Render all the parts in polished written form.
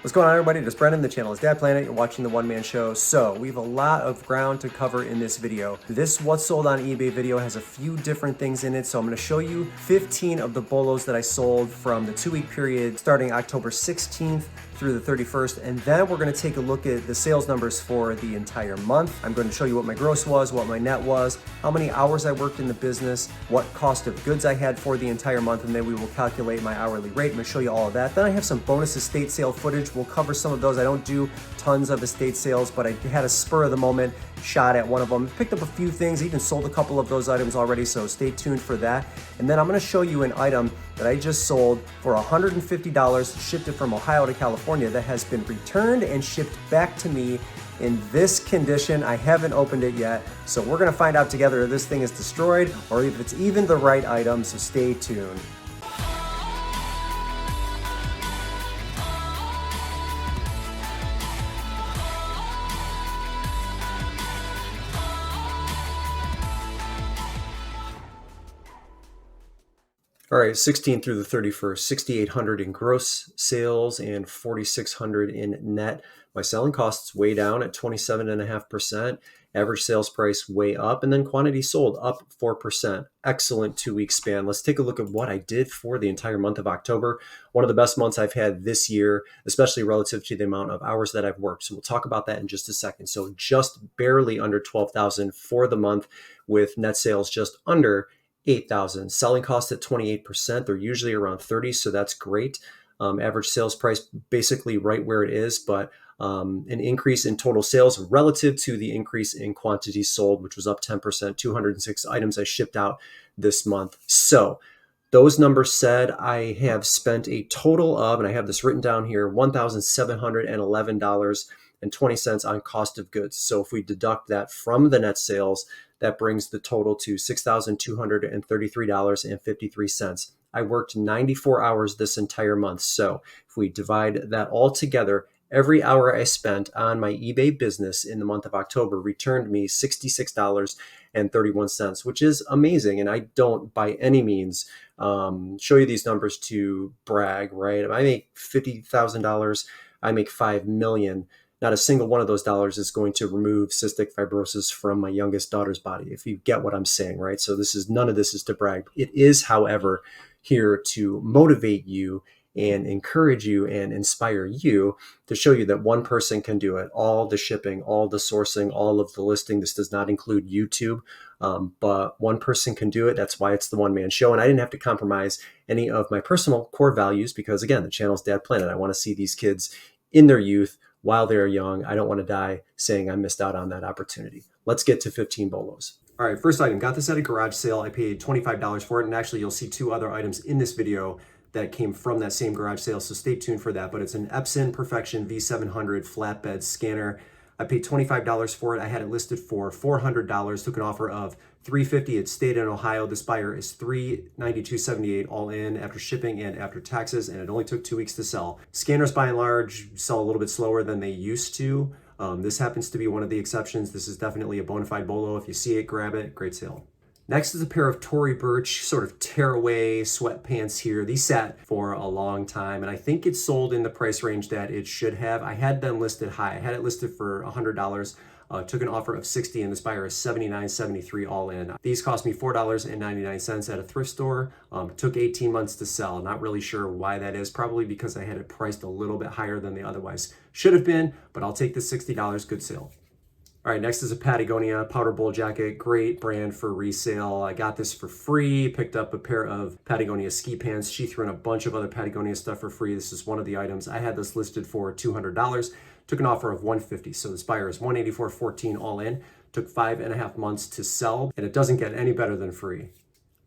What's going on, everybody? This is Brennan. The channel is Dad Planet. You're watching the One Man Show. So we have a lot of ground to cover in this video. This What's Sold on eBay video has a few different things in it. So I'm going to show you 15 of the bolos that I sold from the 2-week period starting October 16th through the 31st. And then we're going to take a look at the sales numbers for the entire month. I'm going to show you what my gross was, what my net was, how many hours I worked in the business, what cost of goods I had for the entire month, and then we will calculate my hourly rate. I'm going to show you all of that. Then I have some bonus estate sale footage. We'll cover some of those. I don't do tons of estate sales, but I had a spur of the moment shot at one of them. Picked up a few things, even sold a couple of those items already, so stay tuned for that. And then I'm going to show you an item that I just sold for $150, shipped it from Ohio to California, that has been returned and shipped back to me in this condition. I haven't opened it yet, so we're going to find out together if this thing is destroyed or if it's even the right item, so stay tuned. All right, 16th through the 31st, 6,800 in gross sales and 4,600 in net. My selling costs way down at 27.5%, average sales price way up, and then quantity sold up 4%. Excellent 2-week span. Let's take a look at what I did for the entire month of October. One of the best months I've had this year, especially relative to the amount of hours that I've worked. So we'll talk about that in just a second. So just barely under 12,000 for the month, with net sales just under 8,000. Selling costs at 28%. They're usually around 30, so that's great. Average sales price basically right where it is, but an increase in total sales relative to the increase in quantity sold, which was up 10%, 206 items I shipped out this month. So those numbers said, I have spent a total of, and I have this written down here, $1,711.20 on cost of goods. So if we deduct that from the net sales, that brings the total to $6,233.53. I worked 94 hours this entire month. So if we divide that all together, every hour I spent on my eBay business in the month of October returned me $66.31, which is amazing. And I don't by any means show you these numbers to brag, right? I make $50,000, I make $5 million. Not a single one of those dollars is going to remove cystic fibrosis from my youngest daughter's body, if you get what I'm saying, right? So none of this is to brag. It is, however, here to motivate you and encourage you and inspire you to show you that one person can do it. All the shipping, all the sourcing, all of the listing. This does not include YouTube, but one person can do it. That's why it's the One Man Show. And I didn't have to compromise any of my personal core values because, again, the channel's Dad Planet. I want to see these kids in their youth while they're young. I don't want to die saying I missed out on that opportunity. Let's get to 15 bolos. All right, first item, got this at a garage sale. I paid $25 for it, and actually you'll see two other items in this video that came from that same garage sale, so stay tuned for that. But it's an Epson Perfection V700 flatbed scanner. I paid $25 for it. I had it listed for $400, took an offer of $350. It stayed in Ohio. This buyer is $392.78 all in after shipping and after taxes, and it only took 2 weeks to sell. Scanners by and large sell a little bit slower than they used to. This happens to be one of the exceptions. This is definitely a bona fide bolo. If you see it, grab it. Great sale. Next is a pair of Tory Burch sort of tearaway sweatpants here. These sat for a long time, and I think it sold in the price range that it should have. I had them listed high. I had it listed for $100. Took an offer of $60, and this buyer is $79.73 all in. These cost me $4.99 at a thrift store. Took 18 months to sell. Not really sure why that is. Probably because I had it priced a little bit higher than they otherwise should have been, but I'll take the $60. Good sale. All right, next is a Patagonia powder bowl jacket. Great brand for resale. I got this for free. Picked up a pair of Patagonia ski pants. She threw in a bunch of other Patagonia stuff for free. This is one of the items. I had this listed for $200. Took an offer of $150. So this buyer is $184.14 all in. Took 5.5 months to sell, and it doesn't get any better than free.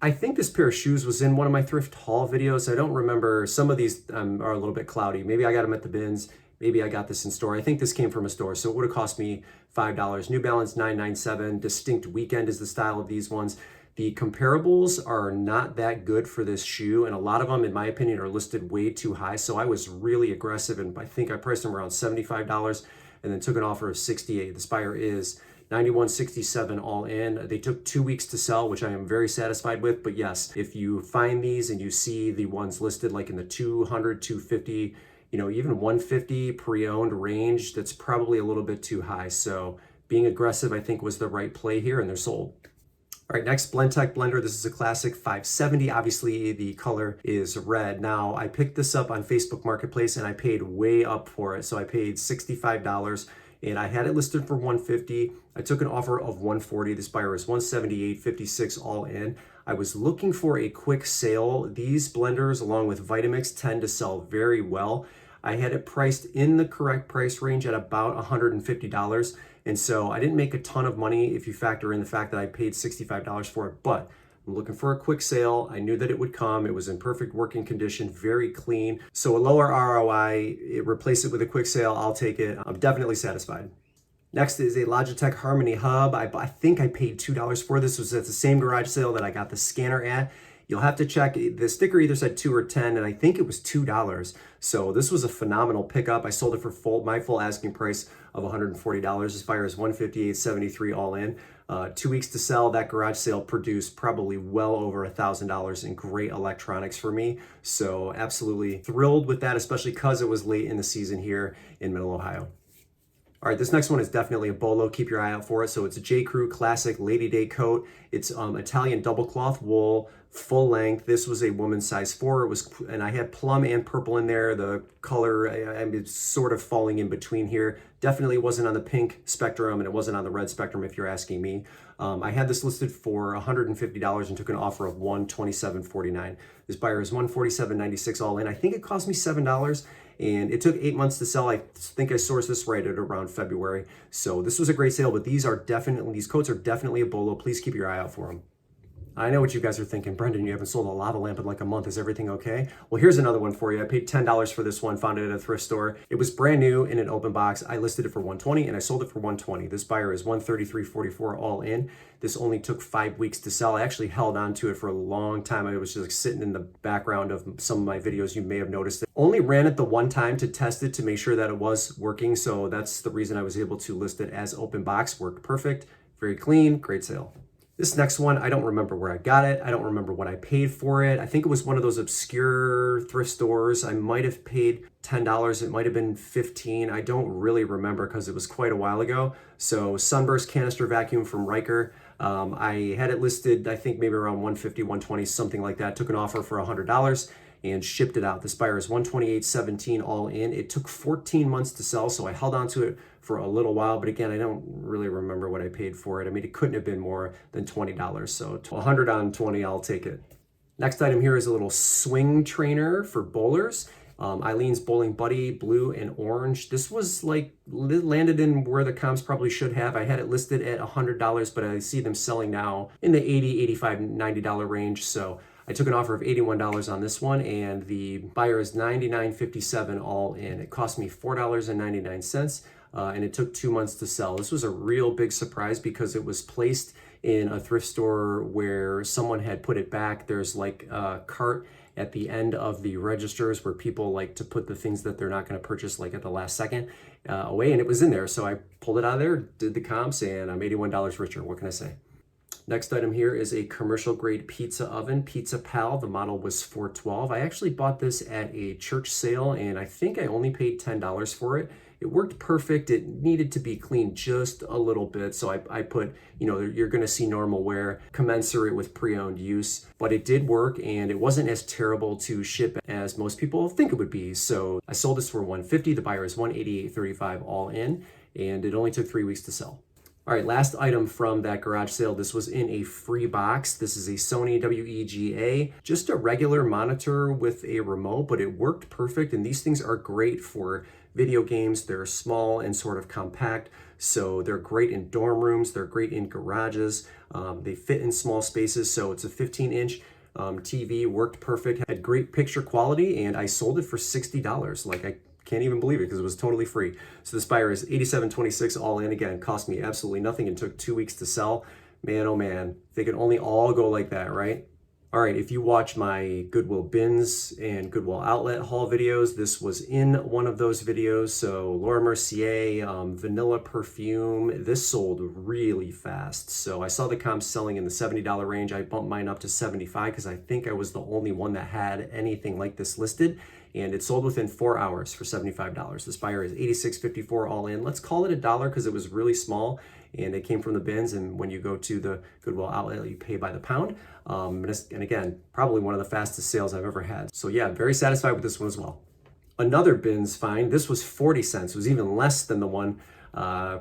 I think this pair of shoes was in one of my thrift haul videos. I don't remember. Some of these are a little bit cloudy. Maybe I got them at the bins. Maybe I got this in store. I think this came from a store, so it would have cost me $5. New Balance 997. Distinct Weekend is the style of these ones. The comparables are not that good for this shoe, and a lot of them, in my opinion, are listed way too high. So I was really aggressive, and I think I priced them around $75 and then took an offer of $68. This buyer is $91.67 all in. They took 2 weeks to sell, which I am very satisfied with. But yes, if you find these and you see the ones listed like in the $200, $250, even 150 pre-owned range, that's probably a little bit too high. So being aggressive, I think, was the right play here, and they're sold. All right, next Blendtec blender. This is a classic 570. Obviously, the color is red. Now, I picked this up on Facebook Marketplace and I paid way up for it. So I paid $65 and I had it listed for 150. I took an offer of 140. This buyer is 178.56 all in. I was looking for a quick sale. These blenders, along with Vitamix, tend to sell very well. I had it priced in the correct price range at about $150. And so I didn't make a ton of money if you factor in the fact that I paid $65 for it, but I'm looking for a quick sale. I knew that it would come. It was in perfect working condition, very clean. So a lower ROI, replace it with a quick sale, I'll take it. I'm definitely satisfied. Next is a Logitech Harmony Hub. I think I paid $2 for this. This was at the same garage sale that I got the scanner at. You'll have to check. The sticker either said 2 or 10, and I think it was $2. So this was a phenomenal pickup. I sold it for my full asking price of $140. This buyer is $158.73 all in. 2 weeks to sell. That garage sale produced probably well over $1,000 in great electronics for me. So absolutely thrilled with that, especially because it was late in the season here in Middle Ohio. All right, this next one is definitely a bolo. Keep your eye out for it. So it's a J. Crew classic Lady Day coat. It's Italian double cloth wool, full length. This was a woman's size 4. And I had plum and purple in there. The color, I'm sort of falling in between here. Definitely wasn't on the pink spectrum, and it wasn't on the red spectrum if you're asking me. I had this listed for $150 and took an offer of $127.49. This buyer is $147.96 all in. I think it cost me $7. And it took 8 months to sell. I think I sourced this right at around February. So this was a great sale, but these coats are definitely a bolo. Please keep your eye out for them. I know what you guys are thinking. Brendan, you haven't sold a lava lamp in like a month. Is everything okay? Well, here's another one for you. I paid $10 for this one, found it at a thrift store. It was brand new in an open box. I listed it for $120 and I sold it for $120. This buyer is $133.44 all in. This only took 5 weeks to sell. I actually held on to it for a long time. I was just like sitting in the background of some of my videos. You may have noticed it. Only ran it the one time to test it to make sure that it was working. So that's the reason I was able to list it as open box. Worked perfect, very clean, great sale. This next one, I don't remember where I got it. I don't remember what I paid for it. I think it was one of those obscure thrift stores. I might have paid $10. It might have been $15. I don't really remember because it was quite a while ago. So Sunburst canister vacuum from Riker. I had it listed, I think maybe around $150, $120, something like that. Took an offer for $100 and shipped it out. This buyer is $128.17 all in. It took 14 months to sell, so I held on to it for a little while, but again, I don't really remember what I paid for it. I mean, it couldn't have been more than $20, so 100 on 20, I'll take it. Next item here is a little swing trainer for bowlers. Eileen's Bowling Buddy, blue and orange. This was like landed in where the comps probably should have. I had it listed at $100, but I see them selling now in the $80, $85, $90 range, so I took an offer of $81 on this one, and the buyer is $99.57 all in. It cost me $4.99, and it took 2 months to sell. This was a real big surprise because it was placed in a thrift store where someone had put it back. There's like a cart at the end of the registers where people like to put the things that they're not going to purchase like at the last second away, and it was in there. So I pulled it out of there, did the comps, and I'm $81 richer. What can I say? Next item here is a commercial grade pizza oven, Pizza Pal. The model was $412. I actually bought this at a church sale and I think I only paid $10 for it. It worked perfect. It needed to be cleaned just a little bit. So I put, you're going to see normal wear commensurate with pre-owned use, but it did work and it wasn't as terrible to ship as most people think it would be. So I sold this for $150. The buyer is $188.35 all in, and it only took 3 weeks to sell. All right, last item from that garage sale. This was in a free box. This is a Sony WEGA, just a regular monitor with a remote, but it worked perfect. And these things are great for video games. They're small and sort of compact, so they're great in dorm rooms. They're great in garages. They fit in small spaces. So it's a 15-inch TV, worked perfect, had great picture quality, and I sold it for $60. Like, I can't even believe it because it was totally free. So this buyer is $87.26 all in. Again, cost me absolutely nothing and took 2 weeks to sell. Man, oh man, they could only all go like that, right? All right, if you watch my Goodwill Bins and Goodwill Outlet haul videos, this was in one of those videos. So Laura Mercier, vanilla perfume, this sold really fast. So I saw the comps selling in the $70 range. I bumped mine up to $75 because I think I was the only one that had anything like this listed. and it sold within 4 hours for $75. This buyer is $86.54 all in. Let's call it a dollar because it was really small and it came from the bins, and when you go to the Goodwill outlet, you pay by the pound. And again, probably one of the fastest sales I've ever had. So yeah, very satisfied with this one as well. Another bins find, this was 40 cents. It was even less than the one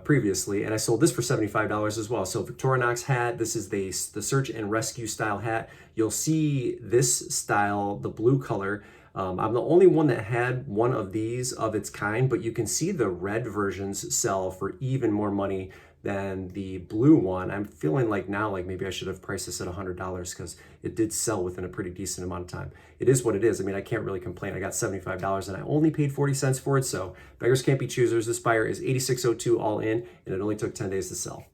previously, and I sold this for $75 as well. So Victorinox hat, this is the search and rescue style hat. You'll see this style, the blue color. I'm the only one that had one of these of its kind, but you can see the red versions sell for even more money than the blue one. I'm feeling like now, like maybe I should have priced this at $100 because it did sell within a pretty decent amount of time. It is what it is. I mean, I can't really complain. I got $75 and I only paid 40 cents for it. So beggars can't be choosers. This buyer is $86.02 all in, and it only took 10 days to sell.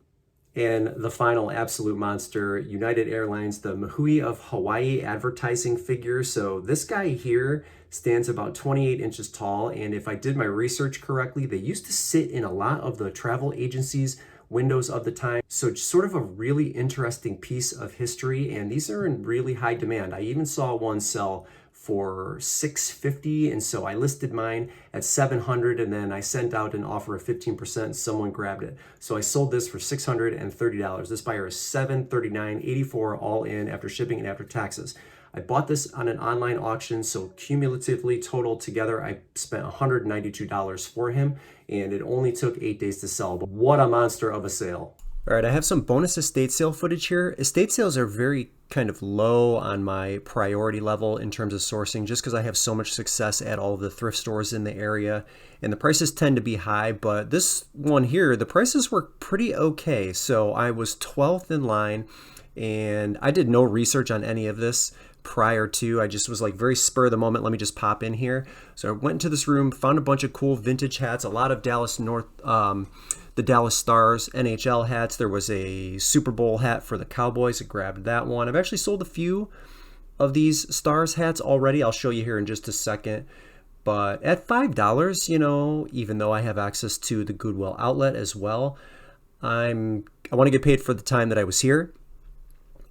And the final absolute monster, United Airlines, the Mahui of Hawaii advertising figure. So this guy here stands about 28 inches tall. And if I did my research correctly, they used to sit in a lot of the travel agencies' windows of the time. So sort of a really interesting piece of history. And these are in really high demand. I even saw one sell for $650, and so I listed mine at $700, and then I sent out an offer of 15%, and someone grabbed it. So I sold this for $630. This buyer is $739.84 all in after shipping and after taxes. I bought this on an online auction, so cumulatively total together, I spent $192 for him, and it only took 8 days to sell. But what a monster of a sale. All right, I have some bonus estate sale footage here. Estate sales are very kind of low on my priority level in terms of sourcing, just because I have so much success at all of the thrift stores in the area, and the prices tend to be high. But this one here, the prices were pretty okay. So I was 12th in line, and I did no research on any of this prior to. I just was like very spur of the moment, let me just pop in here. So I went into this room, found a bunch of cool vintage hats, a lot of the Dallas Stars NHL hats. There was a Super Bowl hat for the Cowboys. I grabbed that one. I've actually sold a few of these Stars hats already. I'll show you here in just a second. But at $5, you know, even though I have access to the Goodwill outlet as well, I want to get paid for the time that I was here.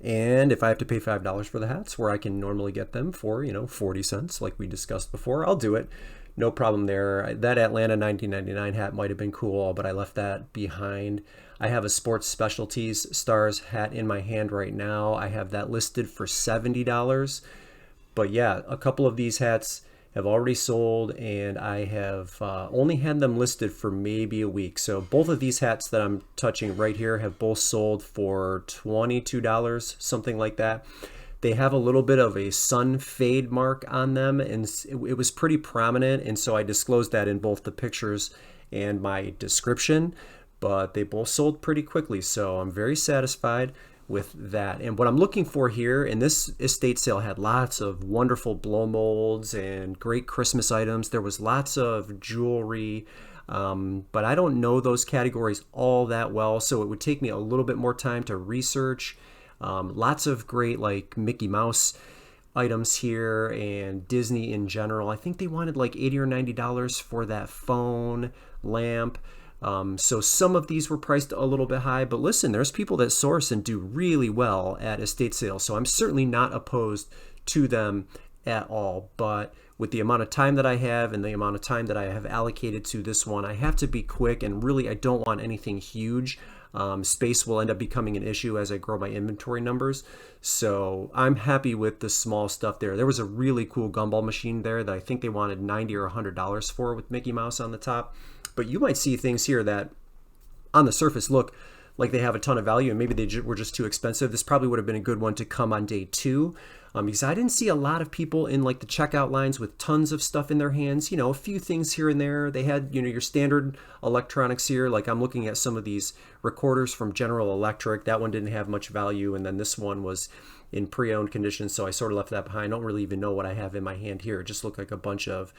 And if I have to pay $5 for the hats where I can normally get them for, 40 cents like we discussed before, I'll do it. No problem there. That Atlanta 1999 hat might have been cool, but I left that behind. I have a Sports Specialties Stars hat in my hand right now. I have that listed for $70. But yeah, a couple of these hats have already sold, and I have only had them listed for maybe a week. So both of these hats that I'm touching right here have both sold for $22, something like that. They have a little bit of a sun fade mark on them, and it was pretty prominent, and so I disclosed that in both the pictures and my description, but they both sold pretty quickly, so I'm very satisfied with that. And what I'm looking for here, and this estate sale had lots of wonderful blow molds and great Christmas items. There was lots of jewelry, but I don't know those categories all that well, so it would take me a little bit more time to research. Lots of great like Mickey Mouse items here and Disney in general. I think they wanted like $80 or $90 for that phone lamp. So some of these were priced a little bit high, but listen, there's people that source and do really well at estate sales. So I'm certainly not opposed to them at all. But with the amount of time that I have and the amount of time that I have allocated to this one, I have to be quick, and really I don't want anything huge. Space will end up becoming an issue as I grow my inventory numbers. So I'm happy with the small stuff there. There was a really cool gumball machine there that I think they wanted $90 or $100 for with Mickey Mouse on the top. But you might see things here that on the surface look like they have a ton of value, and maybe they were just too expensive. This probably would have been a good one to come on day two. Because I didn't see a lot of people in like the checkout lines with tons of stuff in their hands, a few things here and there. They had, your standard electronics here. Like I'm looking at some of these recorders from General Electric. That one didn't have much value. And then this one was in pre-owned condition. So I sort of left that behind. I don't really even know what I have in my hand here. It just looked like a bunch of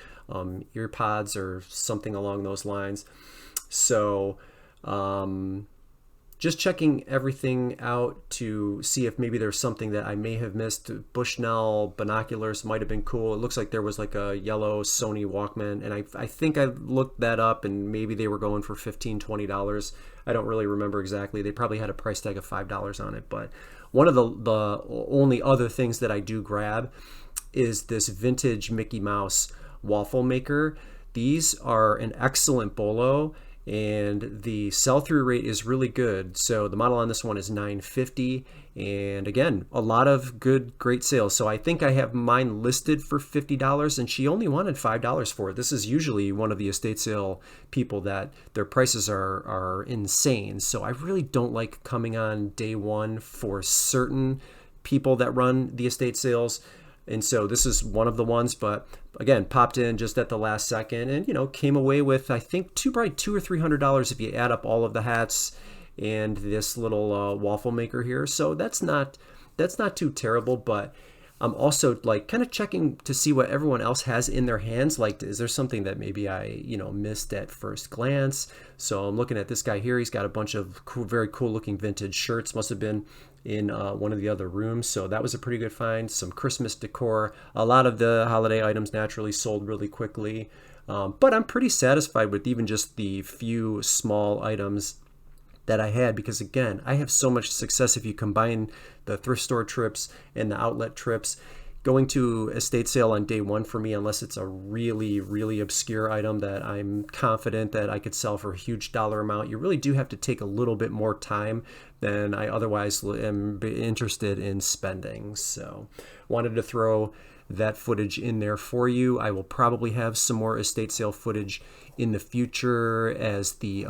ear pods or something along those lines. So, just checking everything out to see if maybe there's something that I may have missed. Bushnell binoculars might have been cool. It looks like there was like a yellow Sony Walkman, and I think I looked that up, and maybe they were going for $15, $20. I don't really remember exactly. They probably had a price tag of $5 on it. But one of the only other things that I do grab is this vintage Mickey Mouse waffle maker. These are an excellent bolo, and the sell-through rate is really good. So the model on this one is 950, and again, a lot of great sales. So I think I have mine listed for $50, and she only wanted $5 for it. This is usually one of the estate sale people that their prices are insane. So I really don't like coming on day one for certain people that run the estate sales. And so this is one of the ones, but again, popped in just at the last second, and came away with, I think, probably $200 or $300 if you add up all of the hats and this little waffle maker here. So that's not too terrible. But I'm also like kind of checking to see what everyone else has in their hands. Like, is there something that maybe I missed at first glance? So I'm looking at this guy here. He's got a bunch of very cool looking vintage shirts. Must have been in one of the other rooms. So that was a pretty good find. Some Christmas decor. A lot of the holiday items naturally sold really quickly. But I'm pretty satisfied with even just the few small items that I had, because again, I have so much success if you combine the thrift store trips and the outlet trips. Going to estate sale on day one for me, unless it's a really, really obscure item that I'm confident that I could sell for a huge dollar amount, you really do have to take a little bit more time than I otherwise am interested in spending. So wanted to throw that footage in there for you. I will probably have some more estate sale footage in the future as the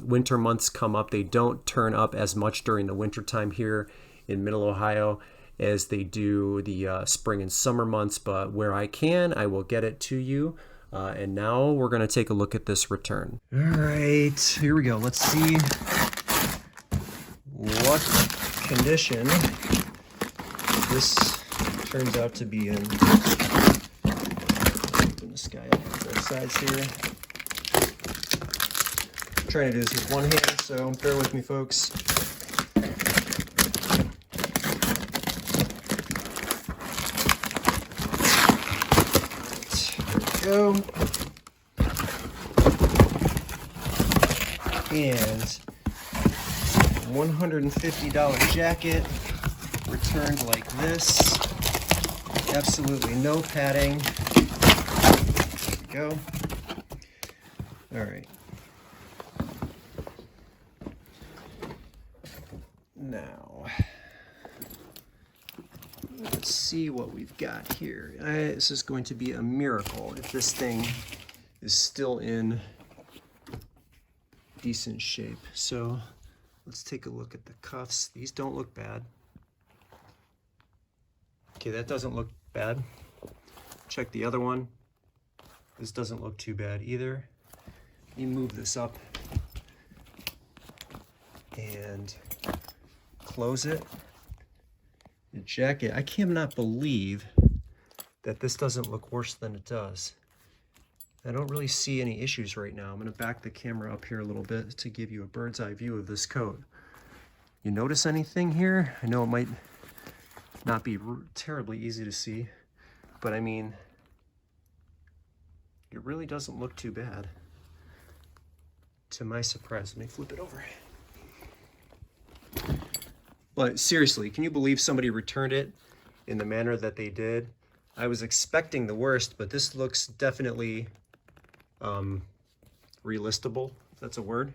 winter months come up. They don't turn up as much during the winter time here in Middle Ohio as they do the spring and summer months, but where I can, I will get it to you. And now we're going to take a look at this return. All right, here we go. Let's see what condition this turns out to be in. Open this guy up on both sides here. I'm trying to do this with one hand, so bear with me, folks. Go. And $150 jacket returned like this. Absolutely no padding. There we go. All right. Now, let's see what we've got here. This is going to be a miracle if this thing is still in decent shape. So let's take a look at the cuffs. These don't look bad. Okay, that doesn't look bad. Check the other one. This doesn't look too bad either. Let me move this up and close it. The jacket, I cannot believe that this doesn't look worse than it does. I don't really see any issues right now. I'm going to back the camera up here a little bit to give you a bird's eye view of this coat. You notice anything here? I know it might not be terribly easy to see, but I mean, it really doesn't look too bad, to my surprise. Let me flip it over. But seriously, can you believe somebody returned it in the manner that they did? I was expecting the worst, but this looks definitely relistable, if that's a word.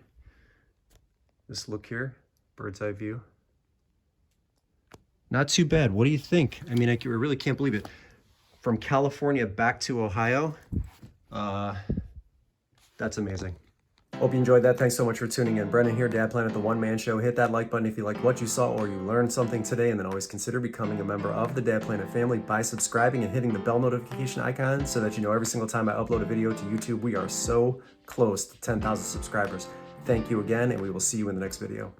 This look here, bird's eye view. Not too bad. What do you think? I mean, I really can't believe it. From California back to Ohio, that's amazing. Hope you enjoyed that. Thanks so much for tuning in. Brendan here, Dad Planet, the One Man Show. Hit that like button if you liked what you saw or you learned something today, and then always consider becoming a member of the Dad Planet family by subscribing and hitting the bell notification icon so that you know every single time I upload a video to YouTube. We are so close to 10,000 subscribers. Thank you again, and we will see you in the next video.